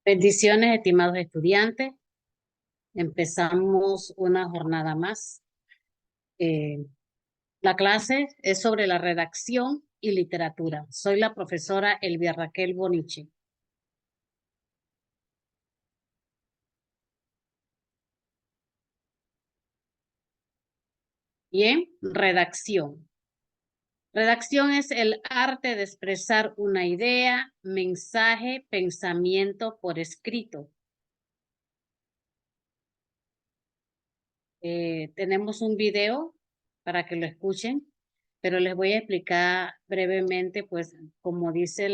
Bendiciones, estimados estudiantes. Empezamos una jornada más. Eh, la clase es sobre la redacción y literatura. Soy la profesora Elvia Raquel Bonichi. Bien, redacción. Redacción es el arte de expresar una idea, mensaje, pensamiento por escrito. Tenemos un video para que lo escuchen, pero les voy a explicar brevemente, pues, como dice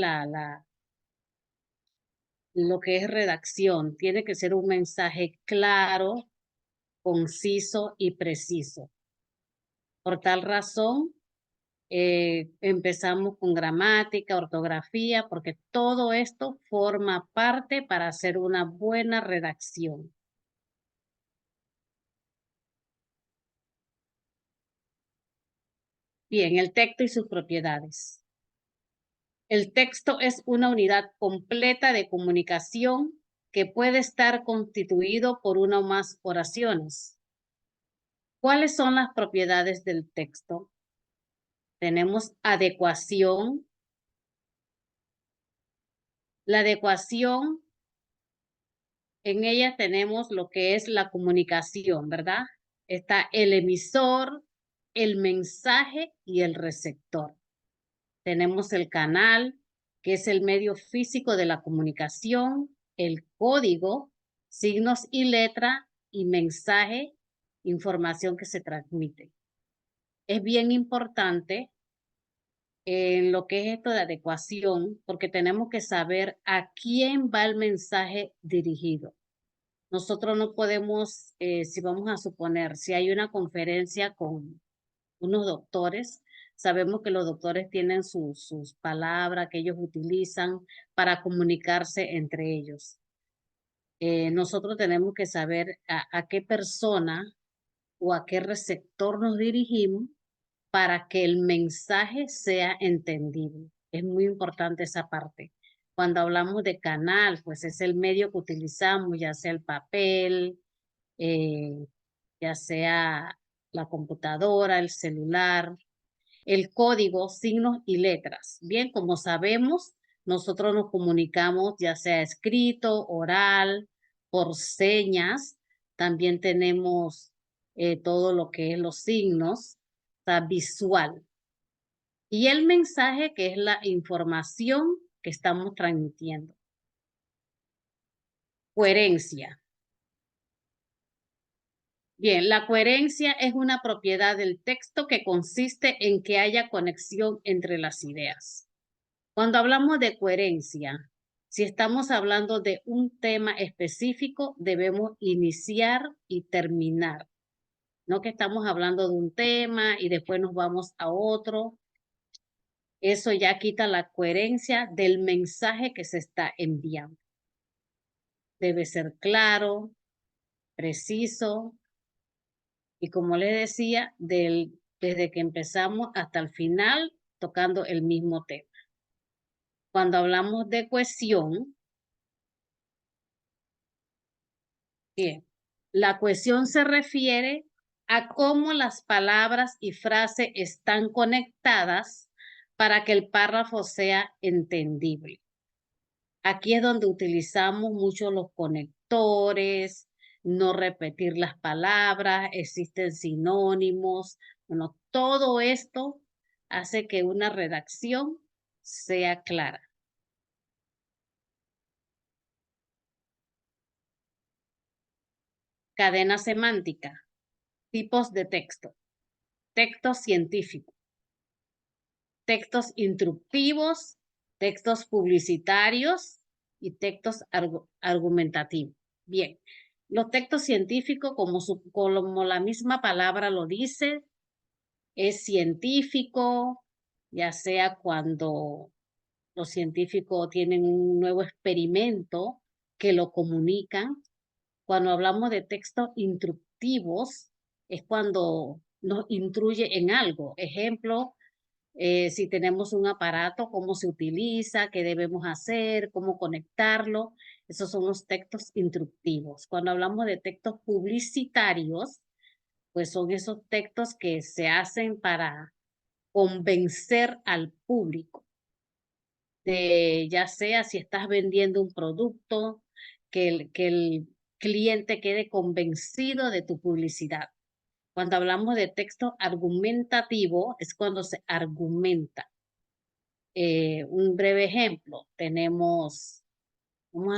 lo que es redacción. Tiene que ser un mensaje claro, conciso y preciso. Por tal razón, empezamos con gramática, ortografía, porque todo esto forma parte para hacer una buena redacción. Bien, el texto y sus propiedades. El texto es una unidad completa de comunicación que puede estar constituido por una o más oraciones. ¿Cuáles son las propiedades del texto? Tenemos adecuación. La adecuación, en ella tenemos lo que es la comunicación, ¿verdad? Está el emisor, el mensaje y el receptor. Tenemos el canal, que es el medio físico de la comunicación, el código, signos y letra y mensaje, información que se transmite. Es bien importante en lo que es esto de adecuación, porque tenemos que saber a quién va el mensaje dirigido. Nosotros no podemos, si vamos a suponer, si hay una conferencia con unos doctores, sabemos que los doctores tienen sus palabras que ellos utilizan para comunicarse entre ellos. Nosotros tenemos que saber a qué persona o a qué receptor nos dirigimos para que el mensaje sea entendible. Es muy importante esa parte. Cuando hablamos de canal, pues es el medio que utilizamos, ya sea el papel, eh, ya sea la computadora, el celular, el código, signos y letras. Bien, como sabemos, nosotros nos comunicamos ya sea escrito, oral, por señas. También tenemos todo lo que es los signos, o sea, visual. Y el mensaje, que es la información que estamos transmitiendo. Coherencia. Bien, la coherencia es una propiedad del texto que consiste en que haya conexión entre las ideas. Cuando hablamos de coherencia, si estamos hablando de un tema específico, debemos iniciar y terminar. No que estamos hablando de un tema y después nos vamos a otro. Eso ya quita la coherencia del mensaje que se está enviando. Debe ser claro, preciso y, como les decía, desde que empezamos hasta el final tocando el mismo tema. Cuando hablamos de cohesión, bien, la cohesión se refiere a cómo las palabras y frases están conectadas para que el párrafo sea entendible. Aquí es donde utilizamos mucho los conectores, no repetir las palabras, existen sinónimos. Bueno, todo esto hace que una redacción sea clara. Cadena semántica, tipos de texto, texto científico, textos instructivos, textos publicitarios y textos argumentativos. Bien, los textos científicos, como la misma palabra lo dice, es científico, ya sea cuando los científicos tienen un nuevo experimento que lo comunican. Cuando hablamos de textos instructivos, es cuando nos instruye en algo. Ejemplo, si tenemos un aparato, cómo se utiliza, qué debemos hacer, cómo conectarlo. Esos son los textos instructivos. Cuando hablamos de textos publicitarios, pues son esos textos que se hacen para convencer al público de, ya sea si estás vendiendo un producto, que el cliente quede convencido de tu publicidad. Cuando hablamos de texto argumentativo, es cuando se argumenta. Un breve ejemplo, vamos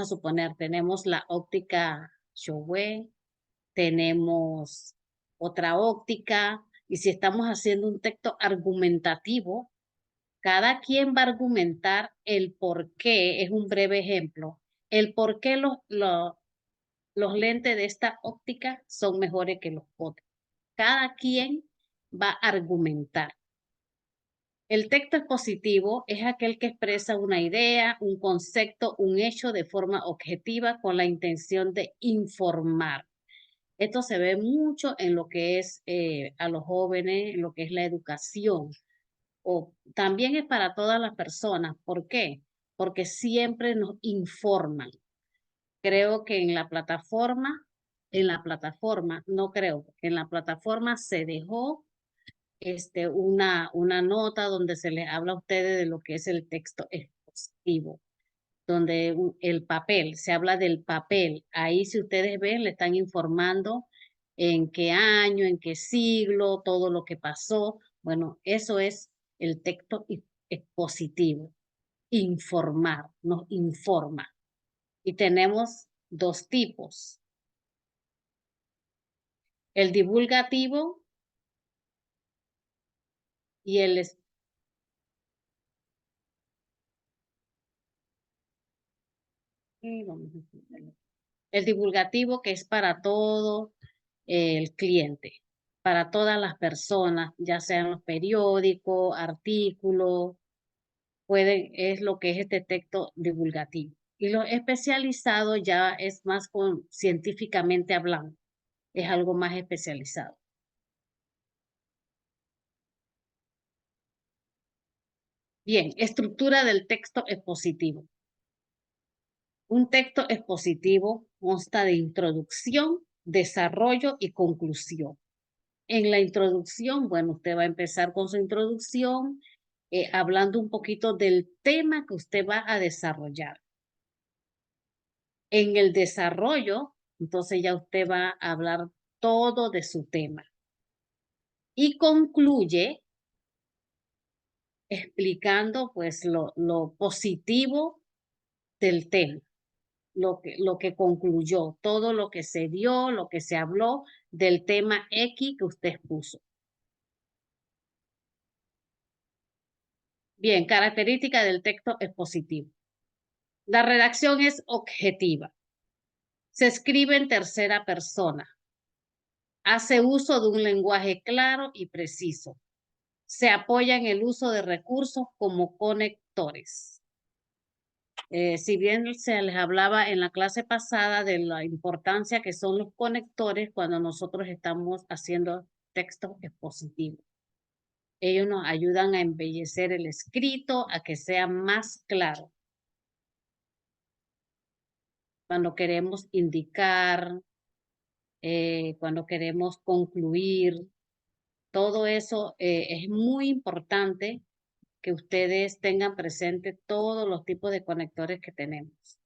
a suponer, tenemos la óptica Showe, tenemos otra óptica, y si estamos haciendo un texto argumentativo, cada quien va a argumentar el por qué, es un breve ejemplo, el por qué los lentes de esta óptica son mejores que los otros. Cada quien va a argumentar. El texto expositivo es aquel que expresa una idea, un concepto, un hecho de forma objetiva con la intención de informar. Esto se ve mucho en lo que es a los jóvenes, en lo que es la educación. O también es para todas las personas. ¿Por qué? Porque siempre nos informan. Creo que no creo, en la plataforma se dejó una nota donde se les habla a ustedes de lo que es el texto expositivo, donde el papel, se habla del papel. Ahí, si ustedes ven, le están informando en qué año, en qué siglo, todo lo que pasó. Bueno, eso es el texto expositivo. Informar, nos informa. Y tenemos dos tipos. El divulgativo y el divulgativo, que es para todo el cliente, para todas las personas, ya sean los periódicos, artículos, es lo que es este texto divulgativo. Y lo especializado ya es más científicamente hablando, es algo más especializado. Bien, estructura del texto expositivo. Un texto expositivo consta de introducción, desarrollo y conclusión. En la introducción, bueno, usted va a empezar con su introducción, hablando un poquito del tema que usted va a desarrollar. En el desarrollo, entonces ya usted va a hablar todo de su tema. Y concluye explicando pues lo positivo del tema, lo que concluyó, todo lo que se dio, lo que se habló del tema X que usted expuso. Bien, característica del texto expositivo. La redacción es objetiva. Se escribe en tercera persona. Hace uso de un lenguaje claro y preciso. Se apoya en el uso de recursos como conectores. Si bien se les hablaba en la clase pasada de la importancia que son los conectores cuando nosotros estamos haciendo textos expositivos. Ellos nos ayudan a embellecer el escrito, a que sea más claro. Cuando queremos indicar, cuando queremos concluir, todo eso es muy importante que ustedes tengan presente todos los tipos de conectores que tenemos.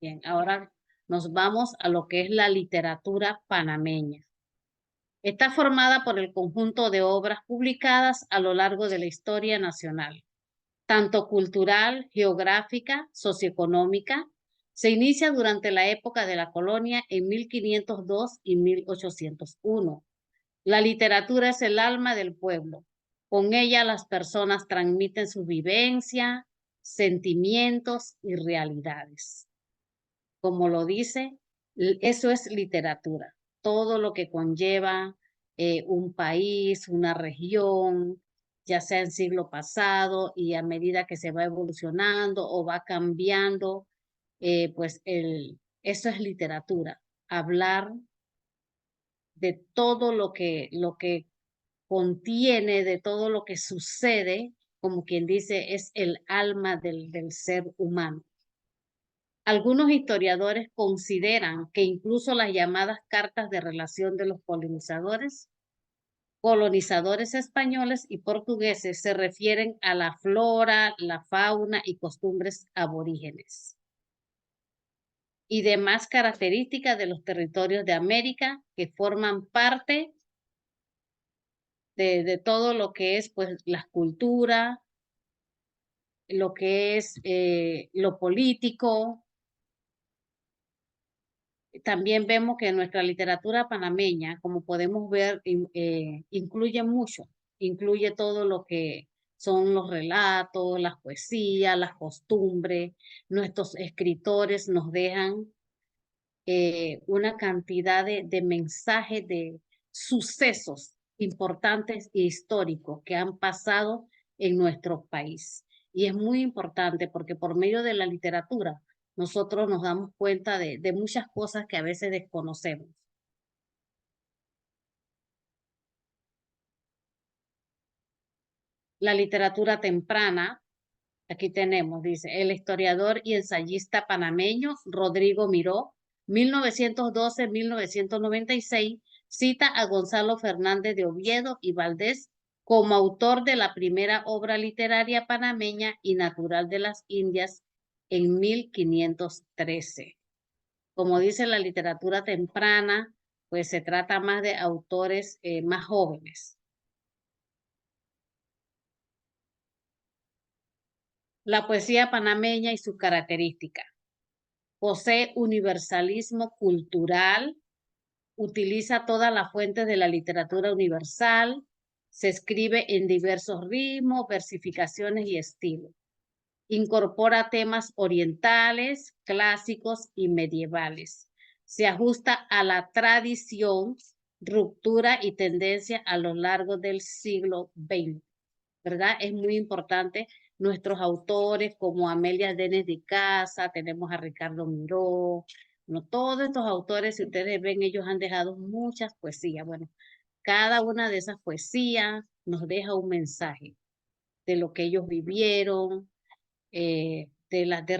Bien, ahora nos vamos a lo que es la literatura panameña. Está formada por el conjunto de obras publicadas a lo largo de la historia nacional, tanto cultural, geográfica, socioeconómica. Se inicia durante la época de la colonia en 1502 y 1801. La literatura es el alma del pueblo. Con ella las personas transmiten su vivencia, sentimientos y realidades. Como lo dice, eso es literatura. Todo lo que conlleva un país, una región, ya sea en siglo pasado y a medida que se va evolucionando o va cambiando, pues eso es literatura. Hablar de todo lo que contiene, de todo lo que sucede, como quien dice, es el alma del ser humano. Algunos historiadores consideran que incluso las llamadas cartas de relación de los colonizadores españoles y portugueses se refieren a la flora, la fauna y costumbres aborígenes y demás características de los territorios de América que forman parte de todo lo que es pues la cultura, lo que es lo político. También vemos que nuestra literatura panameña, como podemos ver, incluye mucho, incluye todo lo que son los relatos, las poesías, las costumbres. Nuestros escritores nos dejan una cantidad de mensajes, de sucesos importantes e históricos que han pasado en nuestro país. Y es muy importante porque por medio de la literatura nosotros nos damos cuenta de muchas cosas que a veces desconocemos. La literatura temprana, aquí tenemos, dice, el historiador y ensayista panameño Rodrigo Miró, 1912-1996, cita a Gonzalo Fernández de Oviedo y Valdés como autor de la primera obra literaria panameña y natural de las Indias en 1513. Como dice la literatura temprana, pues se trata más de autores más jóvenes. La poesía panameña y sus características. Posee universalismo cultural, utiliza todas las fuentes de la literatura universal, se escribe en diversos ritmos, versificaciones y estilos. Incorpora temas orientales, clásicos y medievales. Se ajusta a la tradición, ruptura y tendencia a lo largo del siglo XX. ¿Verdad? Es muy importante nuestros autores como Amelia Denes de Casa, tenemos a Ricardo Miró, bueno, todos estos autores, si ustedes ven, ellos han dejado muchas poesías. Bueno, cada una de esas poesías nos deja un mensaje de lo que ellos vivieron, de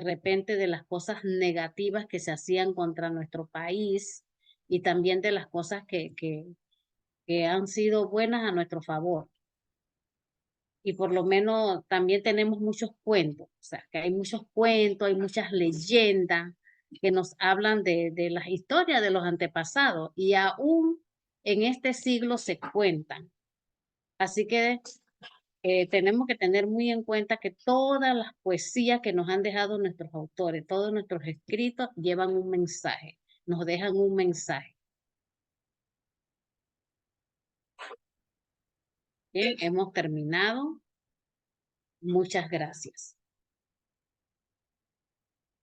repente de las cosas negativas que se hacían contra nuestro país y también de las cosas que han sido buenas a nuestro favor. Y por lo menos también tenemos muchos cuentos, o sea, que hay muchos cuentos, hay muchas leyendas que nos hablan de las historias de los antepasados y aún en este siglo se cuentan. Así que tenemos que tener muy en cuenta que todas las poesías que nos han dejado nuestros autores, todos nuestros escritos llevan un mensaje, nos dejan un mensaje. Bien, hemos terminado. Muchas gracias.